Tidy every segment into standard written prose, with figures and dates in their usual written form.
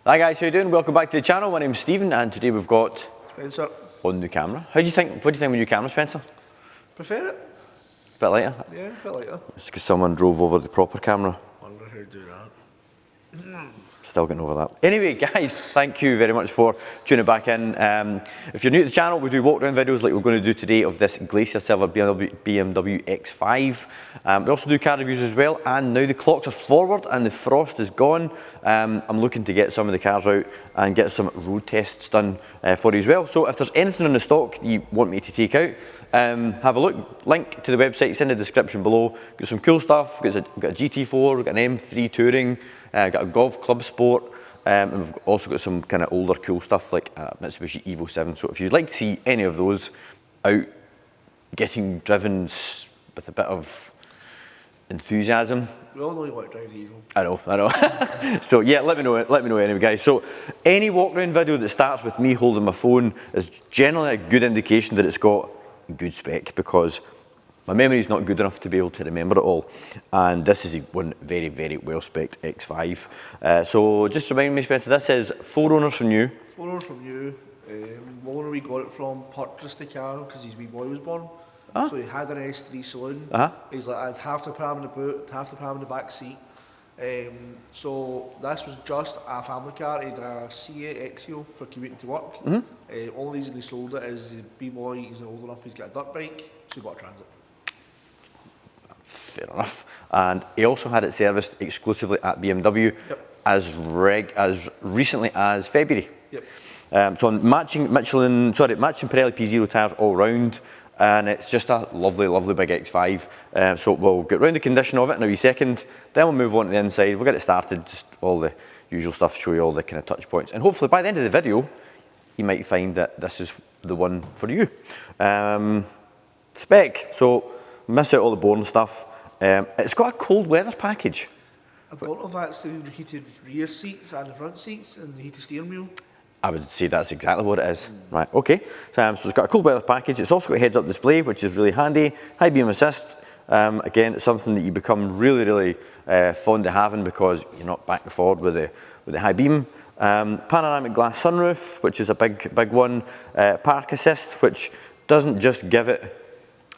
Hi guys, how you doing? Welcome back to the channel. My name's Stephen and today we've got Spencer. on the camera. What do you think of the new camera, Spencer? Prefer it? Bit lighter? Yeah, a bit later. It's because someone drove over the proper camera. Wonder who'd do that. Still getting over that. Anyway, guys, thank you very much for tuning back in. If you're new to the channel, we do walk-around videos like we're going to do today of this Glacier Silver BMW X5. We also do car reviews as well, and now the clocks are forward and the frost is gone. I'm looking to get some of the cars out and get some road tests done for you as well. So if there's anything in the stock you want me to take out, have a look. Link to the website's in the description below. Got some cool stuff. Got a GT4, got an M3 Touring, got a Golf Club Sport, and we've also got some kind of older cool stuff like Mitsubishi Evo 7. So if you'd like to see any of those out getting driven with a bit of enthusiasm. We all know you want to drive the Evo. I know. So yeah, let me know anyway, guys. So any walk-around video that starts with me holding my phone is generally a good indication that it's got good spec, because my memory is not good enough to be able to remember it all, and this is one very, very well spec'd X5. So just remind me, Spencer, this is 4 owners from you. 4 owners from you. Owner we got it from purchased the car because his wee boy was born. So he had an S3 saloon. He's like, I had half the pram in the boot, half the pram in the back seat. So this was just a family car. He had a C8 Exio for commuting to work. Only reason he sold it is the B-boy, he's old enough, he's got a dirt bike, so he bought a Transit. Fair enough. And he also had it serviced exclusively at BMW as recently as February. So on matching Pirelli P0 tyres all round, and it's just a lovely, lovely big X5. So we'll get round the condition of it in a wee second, then we'll move on to the inside, we'll get it started, just all the usual stuff, show you all the kind of touch points, and hopefully by the end of the video, you might find that this is the one for you. Spec, so miss out all the boring stuff. It's got a cold weather package. I don't know if that's the heated rear seats and the front seats and the heated steering wheel. I would say that's exactly what it is. Right, okay. So it's got a cool weather package. It's also got a heads-up display, which is really handy. High beam assist. Again, it's something that you become really, really fond of having because you're not back and forward with the high beam. Panoramic glass sunroof, which is a big one. Park assist, which doesn't just give it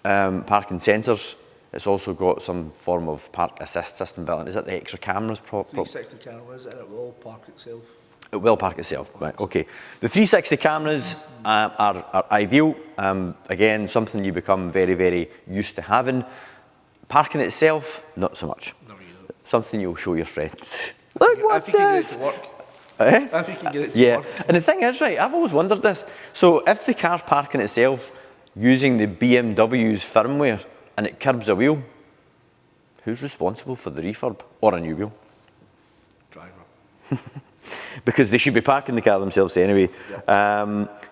parking sensors. It's also got some form of park assist system built in. Is that the extra cameras? 360 cameras, and it will park itself. It will park itself, right, okay. The 360 cameras are ideal. Again, something you become very, very used to having. Parking itself, not so much. Something you'll show your friends. Look, what's this? If you can get it to work. If you can get it to work. And the thing is, right, I've always wondered this. So if the car's parking itself using the BMW's firmware and it curbs a wheel, who's responsible for the refurb or a new wheel? Driver. Because they should be parking the car themselves anyway.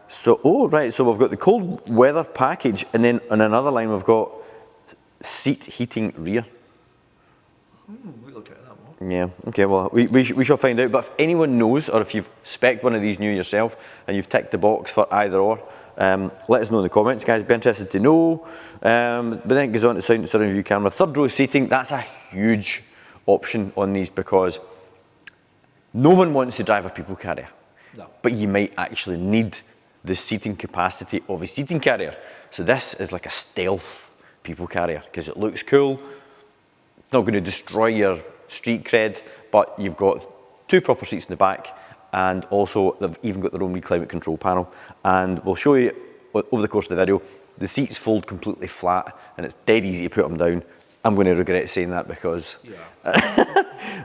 So we've got the cold weather package, and then on another line we've got seat heating rear. We look at that more. Yeah, okay, well, we shall find out. But if anyone knows, or if you've spec'd one of these new yourself, and you've ticked the box for either or, let us know in the comments, guys. Be interested to know. But then it goes on to surround view camera. Third row seating, that's a huge option on these because no one wants to drive a people carrier. No. But you might actually need the seating capacity of a seating carrier. So this is like a stealth people carrier because it looks cool. It's not going to destroy your street cred, but you've got 2 proper seats in the back, and also they've even got their own wee climate control panel. And we'll show you over the course of the video, the seats fold completely flat and it's dead easy to put them down. I'm going to regret saying that because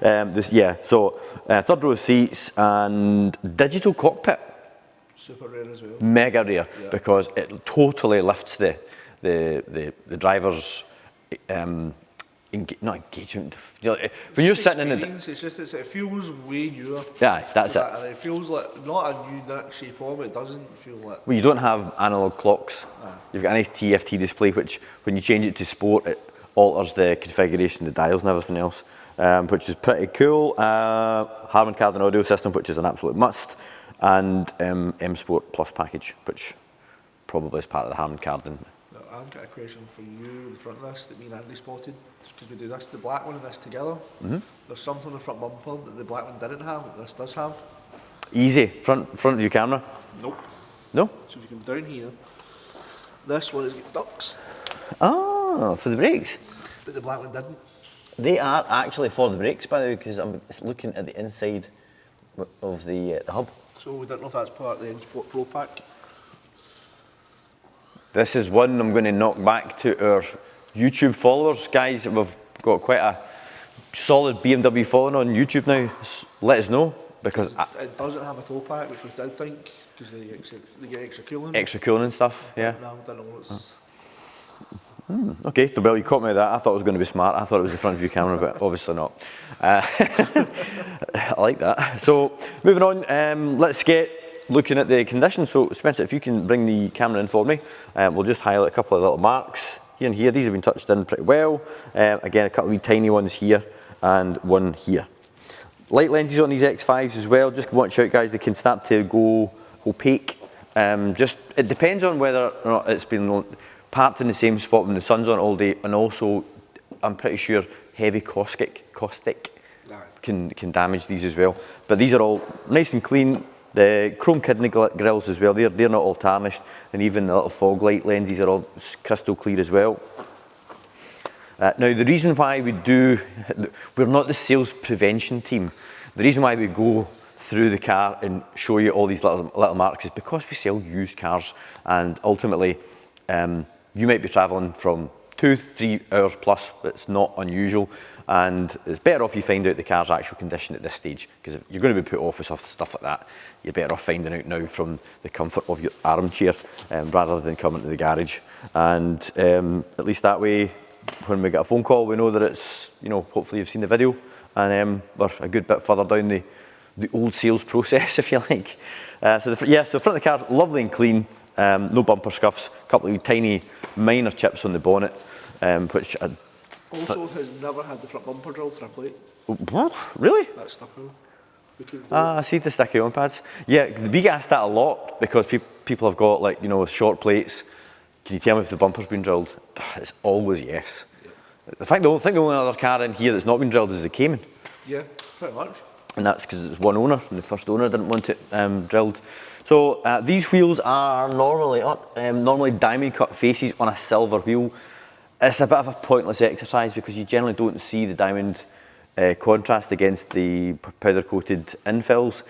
third row seats and digital cockpit. Super rare as well. Mega rare because it totally lifts the driver's not engagement. You know, when you're sitting in it feels way newer. Yeah, that's it. And it feels like not a new shape of it. It doesn't feel like. Well, you don't have analog clocks. You've got a nice TFT display, which when you change it to sport, it alters the configuration, the dials and everything else, which is pretty cool. Harman Kardon audio system, which is an absolute must, and M Sport Plus package, which probably is part of the Harman Kardon. I've got a question for you in the front of this that me and Andy spotted, because we do the black one and this together. There's something on the front bumper that the black one didn't have, that this does have. Easy. Front view camera. Nope. No? So if you come down here, this one has got ducks, Ah, for the brakes. but the black one didn't. They are actually for the brakes, by the way, because I'm looking at the inside of the hub. So we don't know if that's part of the Sport Pro pack. This is one I'm going to knock back to our YouTube followers. Guys, we've got quite a solid BMW following on YouTube now. Let us know, because It doesn't have a tow pack, which we did think, because they get extra cooling. extra cooling stuff, yeah. No, I don't know. It's Okay, so Bill, you caught me with that. I thought it was going to be smart. I thought it was the front view camera, but obviously not. I like that. So, moving on, let's get looking at the conditions. So, Spencer, if you can bring the camera in for me, we'll just highlight a couple of little marks here and here. These have been touched in pretty well. Again, a couple of wee tiny ones here and one here. Light lenses on these X5s as well. Just watch out, guys. They can start to go opaque. It depends on whether or not it's been parked in the same spot when the sun's on all day, and also I'm pretty sure heavy caustic can damage these as well. But these are all nice and clean. The chrome kidney grills as well, they're not all tarnished, and even the little fog light lenses are all crystal clear as well. Now the reason why we're not the sales prevention team. The reason why we go through the car and show you all these little marks is because we sell used cars, and ultimately you might be travelling from 2-3 hours plus. It's not unusual, and it's better off you find out the car's actual condition at this stage, because if you're going to be put off with stuff like that, you're better off finding out now from the comfort of your armchair rather than coming to the garage. And at least that way, when we get a phone call, we know that it's, hopefully you've seen the video, and we're a good bit further down the old sales process, if you like. So front of the car, lovely and clean. No bumper scuffs, a couple of tiny minor chips on the bonnet, which also has never had the front bumper drilled for a plate. What? Really? That's stuck on. We couldn't do I see the sticky on pads. Yeah, we get asked that a lot because people have got short plates. Can you tell me if the bumper's been drilled? It's always yes. Yeah. I think the only other car in here that's not been drilled is the Cayman. Yeah, pretty much. And that's because it's one owner, and the first owner didn't want it drilled. So these wheels are normally diamond cut faces on a silver wheel. It's a bit of a pointless exercise because you generally don't see the diamond contrast against the powder coated infills,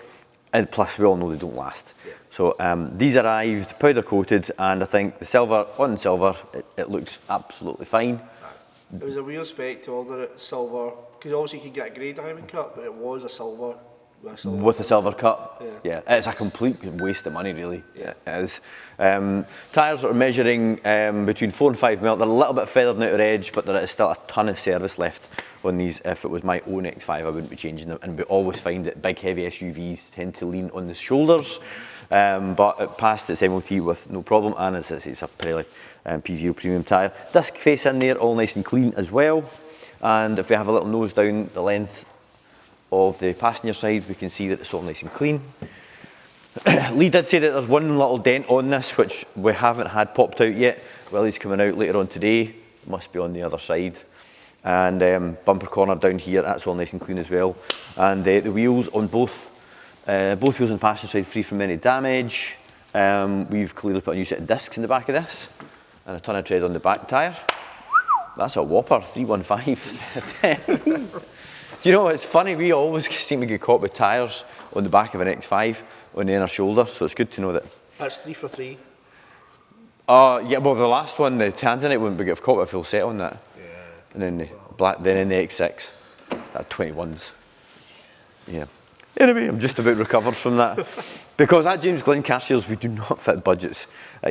and plus we all know they don't last. Yeah. So these arrived powder coated, and I think the silver on silver, it looks absolutely fine. It was a weird spec to order it silver, because obviously you could get a grey diamond cut, but it was a silver. With a silver cut? Yeah. It's a complete waste of money, really. Yeah. It is. Tyres are measuring between 4 and 5 mil. They're a little bit feathered out their edge, but there is still a ton of service left on these. If it was my own X5, I wouldn't be changing them. And we always find that big, heavy SUVs tend to lean on the shoulders. But it passed its MOT with no problem, and it's a Pirelli P0 premium tyre. Disc face in there, all nice and clean as well. And if we have a little nose down the length of the passenger side, we can see that it's all nice and clean. Lee did say that there's one little dent on this, which we haven't had popped out yet. Willie's coming out later on today, must be on the other side. And bumper corner down here, that's all nice and clean as well. And the wheels on both wheels on the passenger side free from any damage. We've clearly put a new set of discs in the back of this, and a ton of tread on the back tyre. That's a whopper, 315. You know, it's funny, we always seem to get caught with tyres on the back of an X5 on the inner shoulder, so it's good to know that. That's 3 for 3. Yeah, well, the last one, the Tanzanite one, we get caught with a full set on that. Yeah. And then the then in the X6, that 21s. Yeah. Anyway, I'm just about recovered from that. Because at James Glen car sales, we do not fit budgets.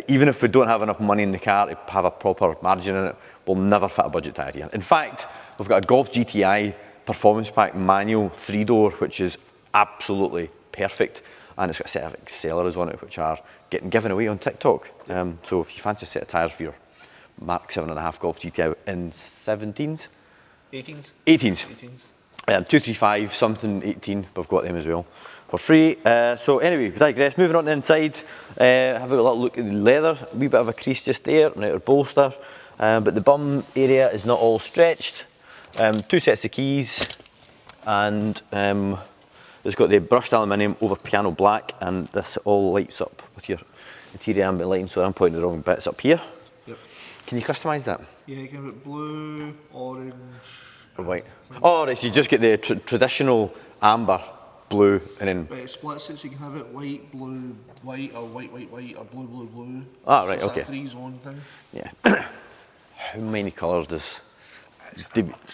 Even if we don't have enough money in the car to have a proper margin in it, we'll never fit a budget tyre here. In fact, we've got a Golf GTI Performance Pack manual 3-door, which is absolutely perfect, and it's got a set of accelerators on it which are getting given away on TikTok. So if you fancy a set of tyres for your Mark 7.5 Golf GTI in 17s? 18s. 18s. 235 something 18, we've got them as well for free. So anyway, we digress. Moving on to the inside, have a little look at the leather. A wee bit of a crease just there, an outer bolster, but the bum area is not all stretched. 2 sets of keys, and the It's got the brushed aluminium over piano black, and this all lights up with your interior ambient lighting, so I'm pointing the wrong bits up here. Yep. Can you customise that? Yeah, you can have it blue, orange, or white? Oh, right, so you just get the traditional amber, blue, and then... Right, it splits it so you can have it white, blue, white, or white, white, white, or blue, blue, blue. Ah, right, so okay. It's a 3-zone thing. Yeah. How many colours does...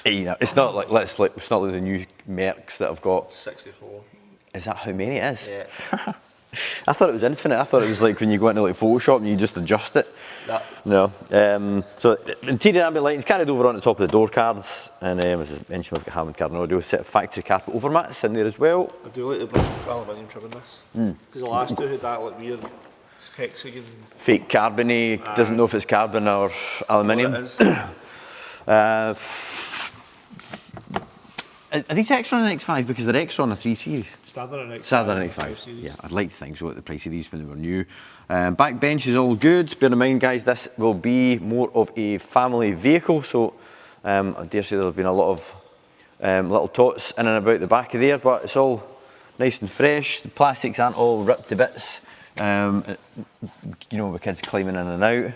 You know, it's not like it's not like the new Mercs that I've got. 64. Is that how many it is? Yeah. I thought it was infinite. I thought it was like when you go into like Photoshop and you just adjust it. No. So interior ambient lighting's carried over on the top of the door cards, and as I mentioned, we've got Hammond card and audio, set of factory carpet overmats in there as well. I do like the brushed aluminium trim in this. Because the last two had that like weird hexagon. Fake carbony, doesn't know if it's carbon or aluminium. It is. Are these extra on an X5 because they're extra on a 3 Series? Standard on X5. Standard on X5 series. Yeah, I'd like to think so at the price of these when they were new. Back bench is all good. Bear in mind, guys, this will be more of a family vehicle, so I dare say there's been a lot of little tots in and about the back of there, but it's all nice and fresh. The plastics aren't all ripped to bits. You know, with kids climbing in and out.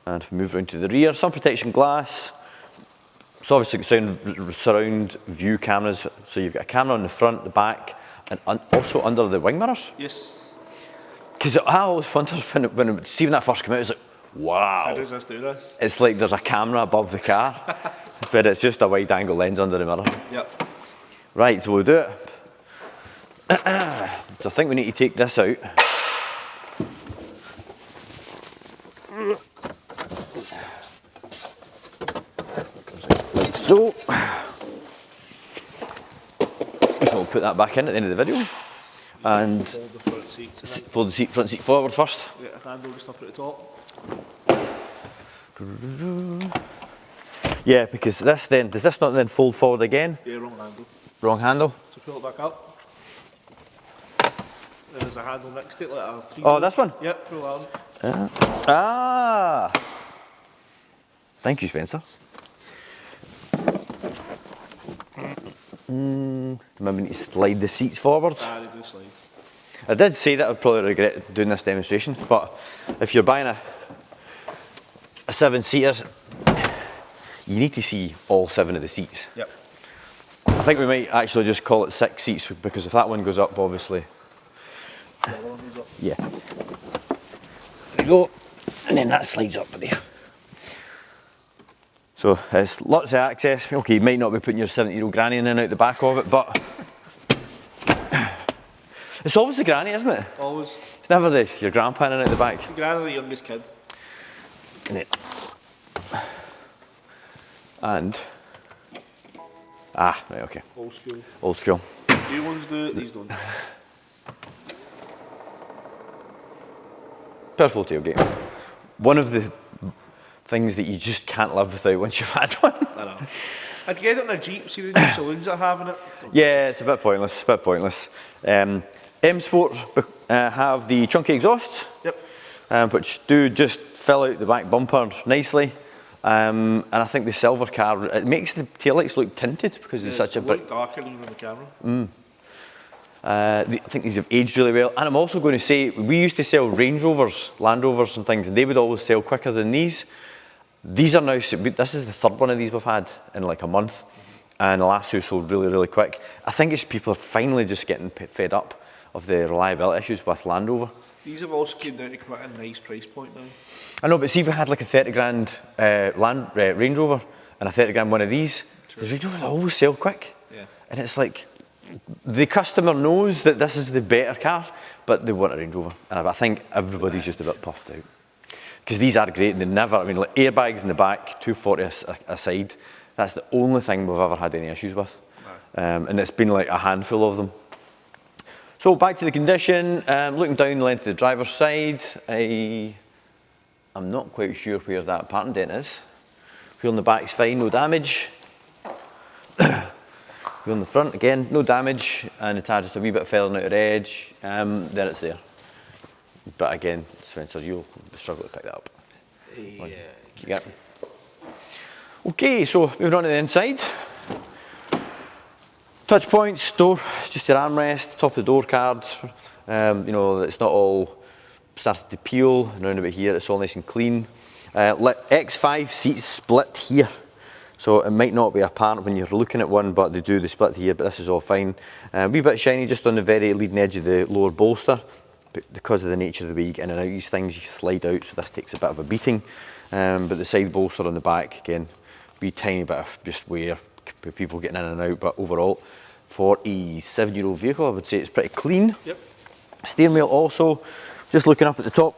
And if we move around to the rear, sun protection glass. It's obviously got surround view cameras, so you've got a camera on the front, the back, and also under the wing mirrors. Yes. Because I always wondered when see when that first came out, it's like, wow. How does this do this? It's like there's a camera above the car, but it's just a wide angle lens under the mirror. Yep. Right, so we'll do it. So I think we need to take this out. So, we'll put that back in at the end of the video. And Fold the front seats. fold the front seat forward first. Get a handle just up at the top. Yeah, because this then, does this not then fold forward again? Yeah, wrong handle. Wrong handle? So pull it back up. And there's a handle next to it, like a 3. Oh, this one? Yep, pull that one. Ah! Thank you, Spencer. Remember, we need to slide the seats forward. They do slide. I did say that I'd probably regret doing this demonstration, but if you're buying a 7-seater, you need to see all 7 of the seats. Yep. I think we might actually just call it 6 seats, because if that one goes up, obviously. The other one goes up. Yeah. There you go. And then that slides up there. So it's lots of access. Okay, you might not be putting your 70-year-old granny in and out the back of it, but it's always the granny, isn't it? Always. It's never your grandpa in and out the back. The granny, the youngest kid. And right, okay. Old school. Old school. New ones do it, these don't. Powerful tailgate. One of the things that you just can't live without once you've had one. I know. I'd get it in a Jeep, see the new saloons that have in it. Yeah, it's a bit pointless. M Sport have the chunky exhausts. Yep. Which do just fill out the back bumper nicely. And I think the silver car, it makes the taillights look tinted because it's such a big... look darker even on the camera. I think these have aged really well. And I'm also going to say, we used to sell Range Rovers, Land Rovers and things, and they would always sell quicker than these. These are now, this is the third one of these we've had in like a month. And the last two sold really, really quick. I think it's people are finally just getting fed up of the reliability issues with Land Rover. These have also came down to quite a nice price point now. I know, but see if we had like a 30 grand Range Rover and a 30 grand one of these, the Range Rovers always sell quick. Yeah. And it's like, the customer knows that this is the better car, but they want a Range Rover. And I think everybody's just a bit puffed out. Because these are great and they never, I mean, like airbags in the back, 240 a side, that's the only thing we've ever had any issues with. And it's been like a handful of them. So back to the condition, looking down the length of the driver's side, I'm not quite sure where that pattern dent is. Wheel on the back's fine, no damage. Wheel on the front, again, no damage, and the tire just a wee bit further out of the edge, then it's there. But again, Spencer, you'll struggle to pick that up. Yeah. Okay, so moving on to the inside. Touch points, door, just your armrest, top of the door card. You know, it's not all started to peel. And round about here, it's all nice and clean. X5 seats split here. So it might not be apparent when you're looking at one, but they split here, but this is all fine. A wee bit shiny just on the very leading edge of the lower bolster. But because of the nature of the way you get in and out of these things, you slide out, so this takes a bit of a beating. But the side bolster on the back, again, wee tiny bit of just wear, people getting in and out, but overall, for a 7-year-old vehicle, I would say it's pretty clean. Yep. Steering wheel also, just looking up at the top,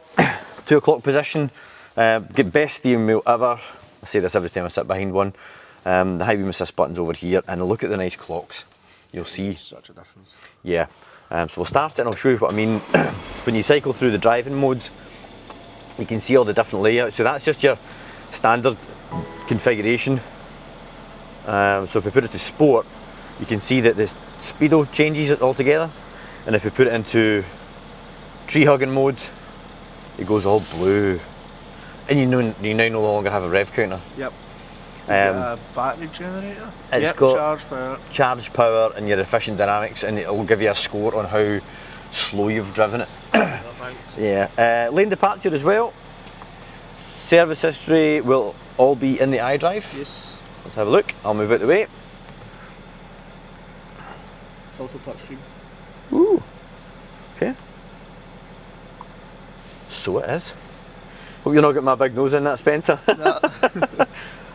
2 o'clock position, get best steering wheel ever. I say this every time I sit behind one. The high beam assist button's over here, and look at the nice clocks. You'll see. Such a difference. Yeah. So we'll start it and I'll show you what I mean. When you cycle through the driving modes, you can see all the different layouts. So that's just your standard configuration. So if we put it to sport, you can see that the speedo changes it altogether. And if we put it into tree hugging mode, it goes all blue. And you now no longer have a rev counter. Yep. A battery generator. It's got charge power and your efficient dynamics, and it'll give you a score on how slow you've driven it. No thanks. Yeah. Lane departure as well. Service history will all be in the iDrive. Yes. Let's have a look. I'll move out the way. It's also touchscreen. Ooh. Okay. So it is. Hope you're not getting my big nose in that, Spencer.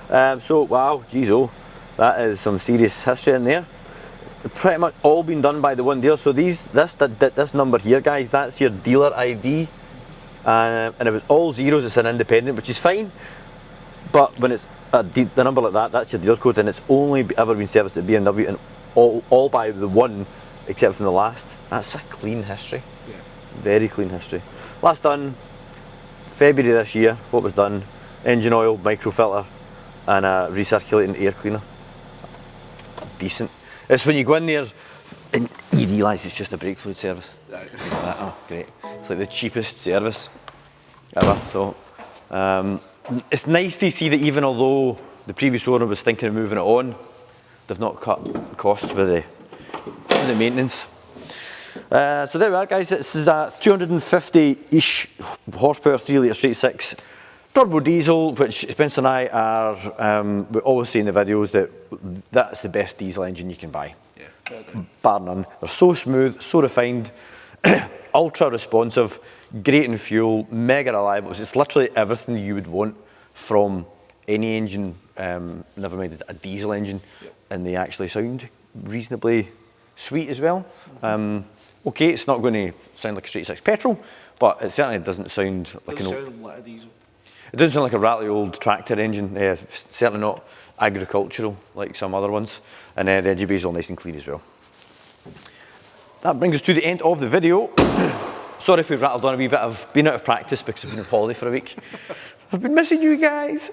No. So, wow, geez, oh, that is some serious history in there. Pretty much all been done by the one dealer. So this number here, guys, that's your dealer ID. And it was all zeros, it's an independent, which is fine. But when it's the number like that, that's your dealer code, and it's only ever been serviced at BMW, and all by the one, except from the last. That's a clean history. Yeah. Very clean history. Last done February this year. What was done? Engine oil, microfilter, and a recirculating air cleaner. Decent. It's when you go in there and you realise it's just a brake fluid service. Right. Oh, great. It's like the cheapest service ever. So it's nice to see that even although the previous owner was thinking of moving it on, they've not cut costs with the maintenance. So there we are, guys. This is a 250-ish horsepower 3 litre straight 6 turbo diesel, which Spencer and I are, we always say in the videos that that's the best diesel engine you can buy. Yeah, bar none. They're so smooth, so refined, ultra responsive, great in fuel, mega reliable. It's literally everything you would want from any engine, never mind a diesel engine, and they actually sound reasonably sweet as well. Okay, it's not going to sound like a straight 6 petrol, but it certainly doesn't sound like a diesel. It doesn't sound like a rattly old tractor engine. Certainly not agricultural like some other ones. And the engine bay is all nice and clean as well. That brings us to the end of the video. Sorry if we've rattled on a wee bit. I've been out of practice because I've been on holiday for a week. I've been missing you guys.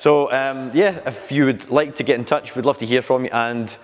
So yeah, if you would like to get in touch, we'd love to hear from you, and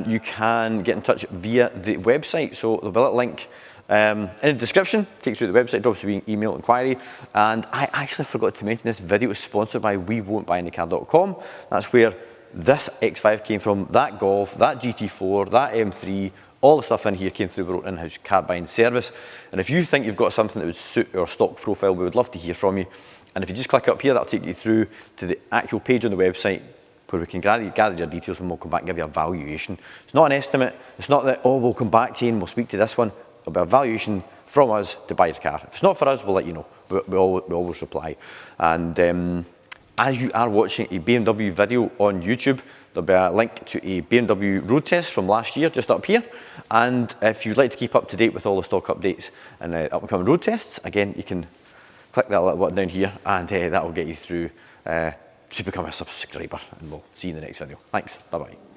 you can get in touch via the website. So there'll be a little link in the description, takes you to the website, drops you an email inquiry. And I actually forgot to mention this video is sponsored by WeWon'tBuyAnyCar.com. That's where this X5 came from, that Golf, that GT4, that M3, all the stuff in here came through our in-house car buying service. And if you think you've got something that would suit your stock profile, we would love to hear from you. And if you just click up here, that'll take you through to the actual page on the website where we can gather your details, and we'll come back and give you a valuation. It's not an estimate. It's not that, oh, we'll come back to you and we'll speak to this one. It'll be a valuation from us to buy your car. If it's not for us, we'll let you know. We always reply. And as you are watching a BMW video on YouTube, there'll be a link to a BMW road test from last year just up here. And if you'd like to keep up to date with all the stock updates and up-and-coming road tests, again, you can click that little button down here, and that will get you through to become a subscriber. And we'll see you in the next video. Thanks. Bye-bye.